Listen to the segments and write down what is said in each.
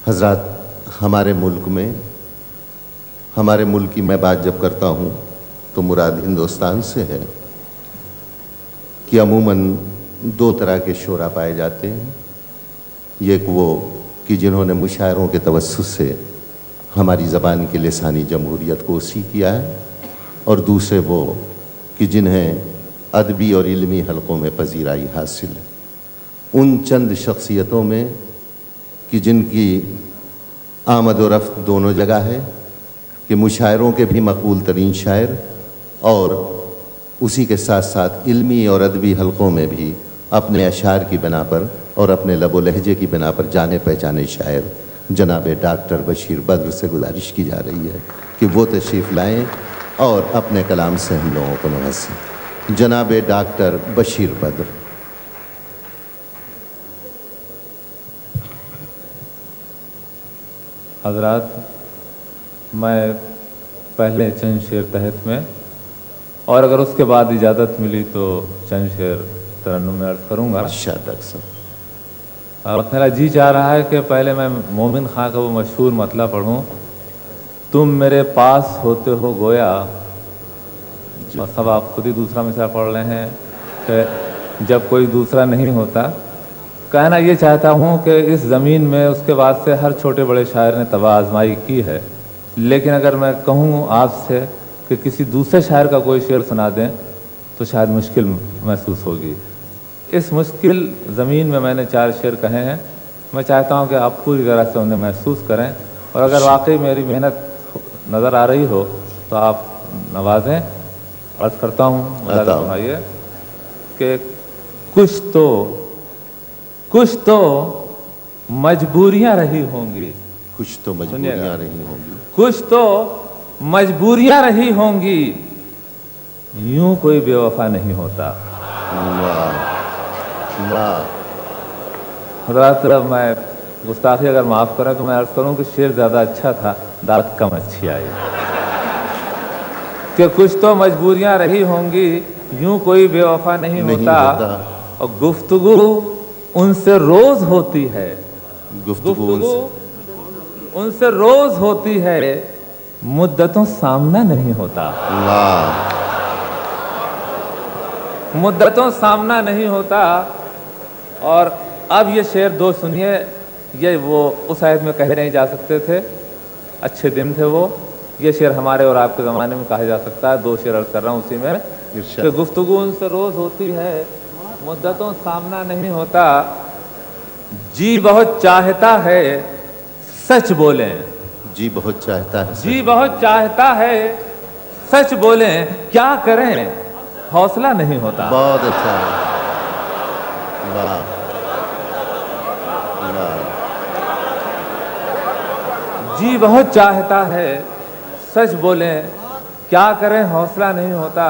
حضرات، ہمارے ملک کی میں بات جب کرتا ہوں تو مراد ہندوستان سے ہے کہ عموماً دو طرح کے شعراء پائے جاتے ہیں. ایک وہ کہ جنہوں نے مشاعروں کے توسط سے ہماری زبان کی لسانی جمہوریت کو وسیع کیا ہے، اور دوسرے وہ کہ جنہیں ادبی اور علمی حلقوں میں پذیرائی حاصل ہے. ان چند شخصیتوں میں کہ جن کی آمد و رفت دونوں جگہ ہے، کہ مشاعروں کے بھی مقبول ترین شاعر اور اسی کے ساتھ ساتھ علمی اور ادبی حلقوں میں بھی اپنے اشعار کی بنا پر اور اپنے لب و لہجے کی بنا پر جانے پہچانے شاعر جناب ڈاکٹر بشیر بدر سے گزارش کی جا رہی ہے کہ وہ تشریف لائیں اور اپنے کلام سے ہم لوگوں کو نوازیں. جناب ڈاکٹر بشیر بدر. حضرات، میں پہلے چند شعر تحت میں اور اگر اس کے بعد اجازت ملی تو چند شعر ترنم میں عرض کروں گا. اور میرا جی چاہ رہا ہے کہ پہلے میں مومن خاں کا وہ مشہور مطلع پڑھوں. تم میرے پاس ہوتے ہو گویا، سب آپ خود ہی دوسرا مثال پڑھ رہے ہیں کہ جب کوئی دوسرا نہیں ہوتا. کہنا یہ چاہتا ہوں کہ اس زمین میں اس کے بعد سے ہر چھوٹے بڑے شاعر نے تباہ آزمائی کی ہے، لیکن اگر میں کہوں آپ سے کہ کسی دوسرے شاعر کا کوئی شعر سنا دیں تو شاید مشکل محسوس ہوگی. اس مشکل زمین میں نے 4 شعر کہے ہیں. میں چاہتا ہوں کہ آپ پوری طرح سے انہیں محسوس کریں، اور اگر واقعی میری محنت نظر آ رہی ہو تو آپ نوازیں. عرض کرتا ہوں فرمائیے کہ کچھ تو مجبوریاں رہی ہوں گی، کچھ تو مجبوریاں رہی ہوں گی، کچھ تو مجبوریاں رہی ہوں گی، یوں کوئی بے وفا نہیں ہوتا. حضرات، میں گستاخی اگر معاف کریں تو میں عرض کروں کہ شعر زیادہ اچھا تھا، دعوت کم اچھی آئی. کہ کچھ تو مجبوریاں رہی ہوں گی، یوں کوئی بے وفا نہیں ہوتا، اور گفتگو ان سے روز ہوتی ہے، گفتگو ان سے روز ہوتی ہے، مدتوں سامنا نہیں ہوتا. مدتوں سامنا نہیں ہوتا. اور اب یہ شعر 2 سنیے. یہ وہ اس عہد میں کہے نہیں جا سکتے تھے، اچھے دن تھے وہ. یہ شعر ہمارے اور آپ کے زمانے میں کہا جا سکتا ہے. 2 شعر عرض کر رہا ہوں اسی میں کہ گفتگو ان سے روز ہوتی ہے، مدتوں سامنا نہیں ہوتا. جی بہت چاہتا ہے سچ بولیں، جی بہت چاہتا ہے، جی بہت چاہتا ہے سچ بولیں، کیا کریں حوصلہ نہیں ہوتا. بہت اچھا. جی بہت چاہتا ہے سچ بولیں، کیا کریں حوصلہ نہیں ہوتا.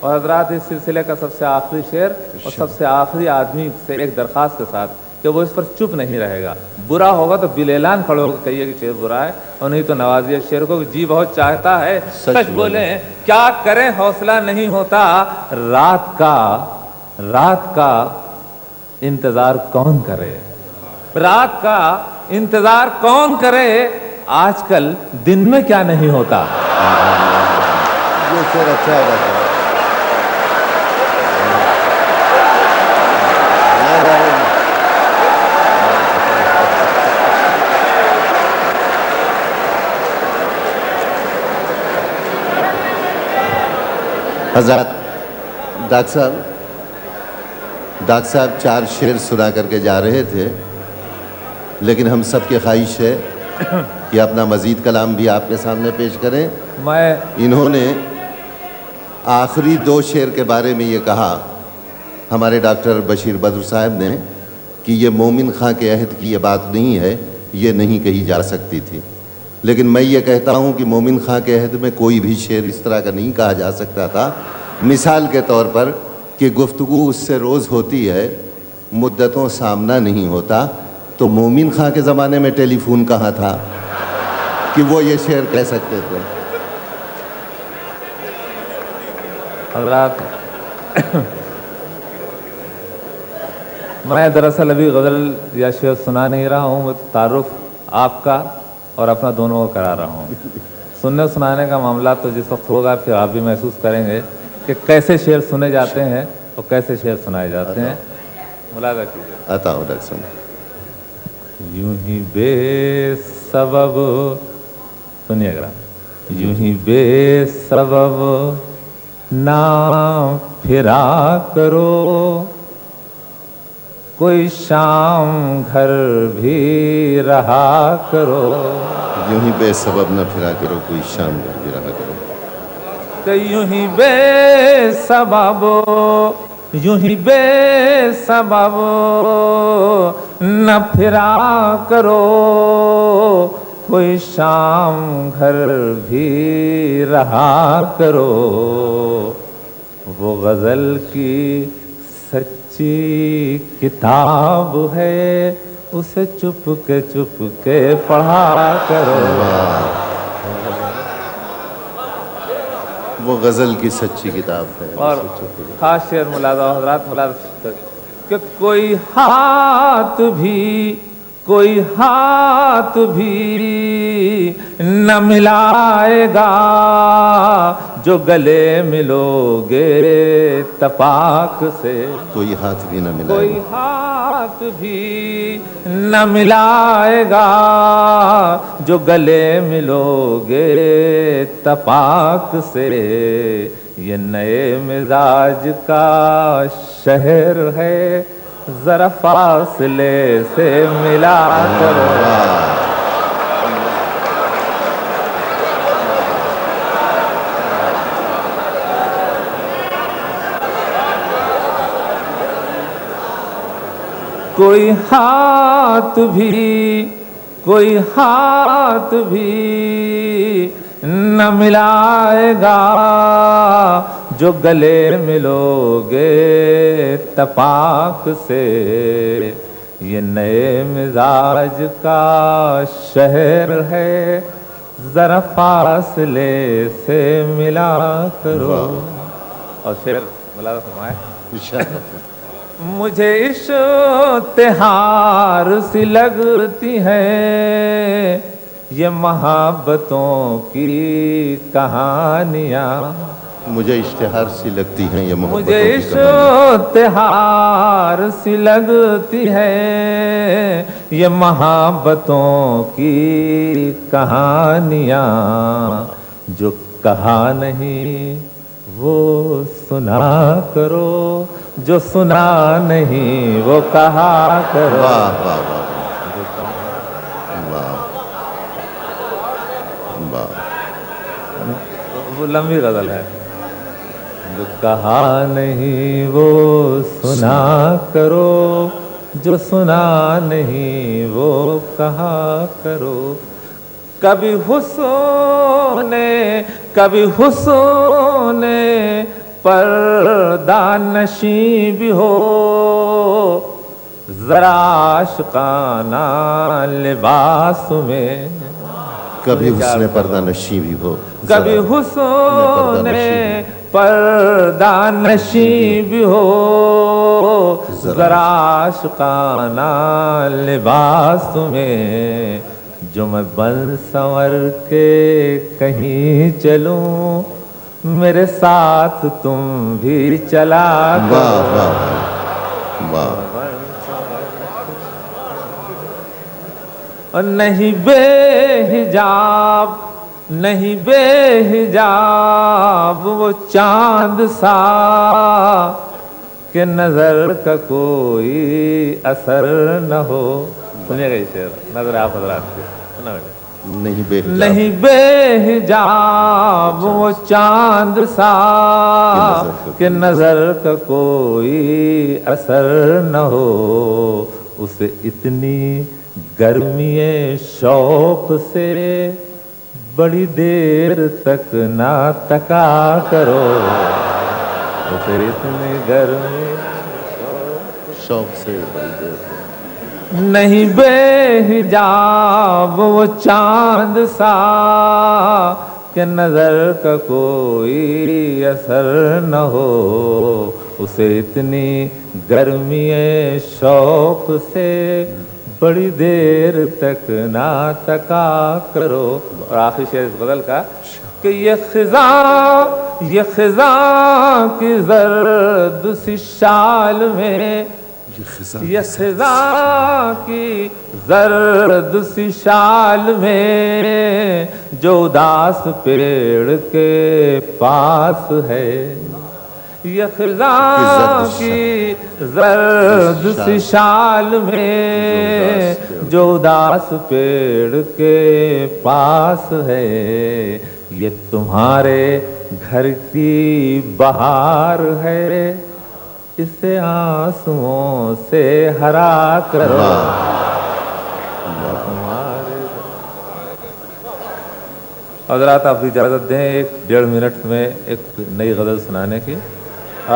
اور حضرات، اس سلسلے کا سب سے آخری شعر اور سب سے آخری آدمی سے ایک درخواست کے ساتھ کہ وہ اس پر چپ نہیں رہے گا. برا ہوگا تو بل اعلان کھڑے ہو کے کہیے کہ شعر برا ہے، اور نہیں تو نوازیے شعر کو. جی بہت چاہتا ہے سچ بولیں، کیا کریں حوصلہ نہیں ہوتا. رات کا انتظار کون کرے، رات کا انتظار کون کرے، آج کل دن میں کیا نہیں ہوتا. یہ شعر اچھا ہے. حضرات، ڈاکٹر صاحب 4 شعر سنا کر کے جا رہے تھے، لیکن ہم سب کی خواہش ہے کہ اپنا مزید کلام بھی آپ کے سامنے پیش کریں. انہوں نے آخری 2 شعر کے بارے میں یہ کہا، ہمارے ڈاکٹر بشیر بدر صاحب نے، کہ یہ مومن خاں کے عہد کی یہ بات نہیں ہے، یہ نہیں کہی جا سکتی تھی. لیکن میں یہ کہتا ہوں کہ مومن خاں کے عہد میں کوئی بھی شعر اس طرح کا نہیں کہا جا سکتا تھا. مثال کے طور پر کہ گفتگو اس سے روز ہوتی ہے، مدتوں سامنا نہیں ہوتا. تو مومن خاں کے زمانے میں ٹیلی فون کہاں تھا کہ وہ یہ شعر کہہ سکتے تھے. حضرات، میں دراصل ابھی غزل یا شعر سنا نہیں رہا ہوں. وہ تعارف آپ کا اور اپنا دونوں کو کرا رہا ہوں. سننے سنانے کا معاملہ تو جس وقت ہوگا پھر آپ بھی محسوس کریں گے کہ کیسے شعر سنے جاتے ہیں اور کیسے شعر سنائے جاتے ہیں. ملاحظہ کیجیے. عطا ہو ڈاکٹر صاحب. یوں ہی بے سبب سنیے گا، یوں ہی بے سبب نہ پھرا کرو، کوئی شام گھر بھی رہا کرو. یوں ہی بے سبب نہ پھرا کرو، کوئی شام گھر بھی رہا کرو. کہ یوں ہی بے سبب، یوں ہی بے سبب نہ پھرا کرو، کوئی شام گھر بھی رہا کرو. وہ غزل کی سچی کتاب ہے، اسے چپ کے پڑھا کرو. وہ غزل کی سچی کتاب ہے. اور خاص شعر ملاحظہ حضرات، ملاحظہ کہ کوئی ہاتھ بھی نہ ملائے گا جو گلے ملو گے تپاک سے. کوئی ہاتھ بھی نہ ملائے کوئی ہاتھ بھی نہ ملائے گا جو گلے ملو گے تپاک سے. یہ نئے مزاج کا شہر ہے، ذرا فاصلے سے ملا کرو. کوئی ہاتھ بھی نہ ملائے گا جو گلے ملو گے تپاک سے. یہ نئے مزاج کا شہر ہے، ذرا فاصلے سے ملا کرو. اور شعر ملاحظہ فرمائے. مجھے اشتہار سی لگتی ہے یہ محبتوں کی کہانیاں. مجھے اشتہار سی لگتی ہیں یہ محبتوں مجھے کی کہانیاں. اشتہار سی لگتی ہے یہ محبتوں کی کہانیاں. جو کہا نہیں وہ سنا کرو، جو سنا نہیں وہ کہا کرو. واہ واہ واہ واہ واہ. وہ لمبی غزل ہے. جو کہا نہیں وہ سنا کرو، جو سنا نہیں وہ کہا کرو. کبھی حسن پردہ نشیں بھی ہو، ذرا عاشقانہ لباس میں. کبھی حسن پردہ نشیں بھی ہو، کبھی حسن پردہ نشیں بھی ہو، ذرا عاشقانہ لباس میں. جو میں بن سنور کے کہیں چلوں، میرے ساتھ تم بھی چلا کرو. واہ واہ واہ. اور نہیں بے حجاب وہ چاند سا کہ نظر کا کوئی اثر نہ ہو. سنیے گا یہ شعر، نظر آپ حضرات کے. نہیں بے حجاب وہ چاند سا کہ نظر کا کوئی اثر نہ ہو. اسے اتنی گرمی شوق سے بڑی دیر تک نہ تکا کرو. اسے اتنی گرمی شوق سے بڑی دیر تک. نہیں بے حجاب وہ چاند سا کہ نظر کا کوئی اثر نہ ہو. اسے اتنی گرمی شوق سے بڑی دیر تک نہ تکا کرو. اور آخری شعر اس غزل کا کہ یہ خزاں کی زرد سی شال میں، یہ خزاں کی زرد سی شال میں جو اداس پیڑ کے پاس ہے. یہ خزاں کی زرد سی شال میں جو اداس پیڑ کے پاس ہے، یہ تمہارے گھر کی بہار ہے، اسے آنسوؤں سے ہرا کرو. حضرات آپ اجازت دیں 1.5 منٹ میں ایک نئی غزل سنانے کی.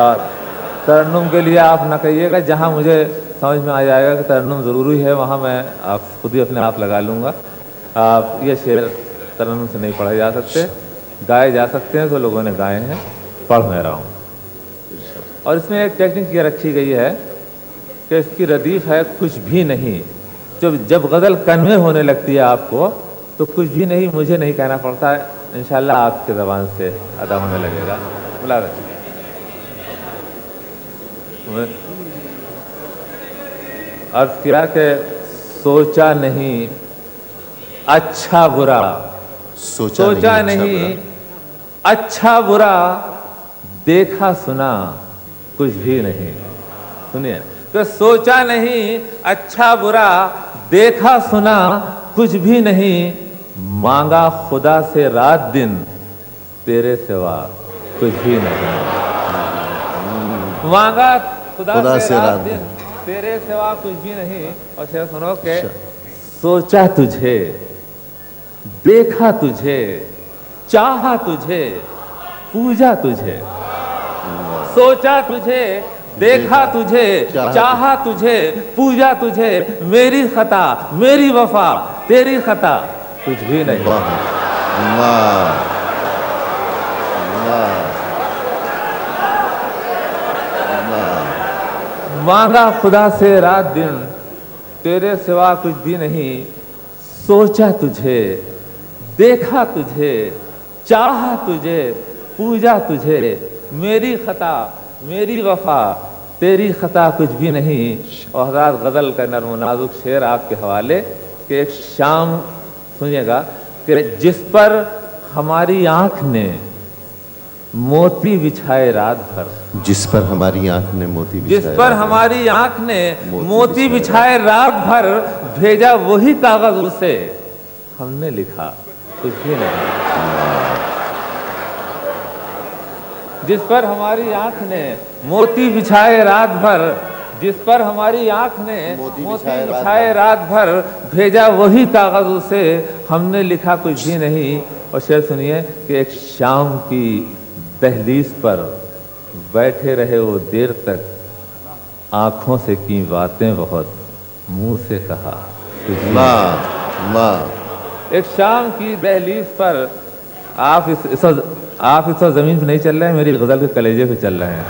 اور ترنم کے لیے آپ نہ کہیے گا، جہاں مجھے سمجھ میں آ جائے گا کہ ترنم ضروری ہے وہاں میں آپ خود ہی اپنے آپ لگا لوں گا. آپ یہ شعر ترنم سے نہیں پڑھے جا سکتے، گائے جا سکتے ہیں تو لوگوں نے گائے ہیں، پڑھ میں رہا ہوں. اور اس میں ایک ٹیکنک یہ رکھی گئی ہے کہ اس کی ردیف ہے کچھ بھی نہیں. جب غزل کنوے ہونے لگتی ہے آپ کو تو کچھ بھی نہیں مجھے نہیں کہنا پڑتا ہے، انشاءاللہ آپ کے زبان سے ادا ہونے لگے گا. بلا رہے عرض کیا کہ سوچا نہیں اچھا برا، سوچا نہیں اچھا برا، دیکھا سنا کچھ بھی نہیں. سنیے کہ سوچا نہیں اچھا برا، دیکھا سنا کچھ بھی نہیں، مانگا خدا سے رات دن، تیرے سوا کچھ بھی نہیں. مانگا خدا سے رات دن، تیرے سوا کچھ بھی نہیں. اور شعر سنو کہ سوچا تجھے، دیکھا تجھے، چاہا تجھے، پوجا تجھے. سوچا تجھے، دیکھا تجھے، چاہا تجھے، پوجا تجھے، میری خطا میری وفا تیری خطا کچھ بھی نہیں. مانگا خدا سے رات دن، تیرے سوا کچھ بھی نہیں، سوچا تجھے، دیکھا تجھے، چاہا تجھے، پوجا تجھے، میری خطا میری وفا تیری خطا کچھ بھی نہیں. اور حضرات غزل کا نرم و نازک شعر آپ کے حوالے کہ ایک شام سنیے گا کہ جس پر ہماری آنکھ نے موتی بچھائے رات بھر، جس پر ہماری آنکھ نے موتی بچھائے، جس پر ہماری آنکھ نے موتی بچھائے رات بھر، بھیجا وہی کاغذ اسے ہم نے لکھا کچھ بھی نہیں. جس پر ہماری آنکھ نے موتی بچھائے رات بھر، جس پر ہماری آنکھ نے موتی بچھائے رات بھر، بھیجا وہی کاغذ اسے ہم نے لکھا کچھ بھی نہیں. اور شعر سنیے کہ ایک شام کی دہلیز پر بیٹھے رہے وہ دیر تک، آنکھوں سے کی باتیں بہت، منہ سے کہا کچھ بھی نہیں. ایک شام کی دہلیز پر آپ اس وقت زمین پہ نہیں چل رہے ہیں، میری غزل کے کلیجے پہ چل رہے ہیں.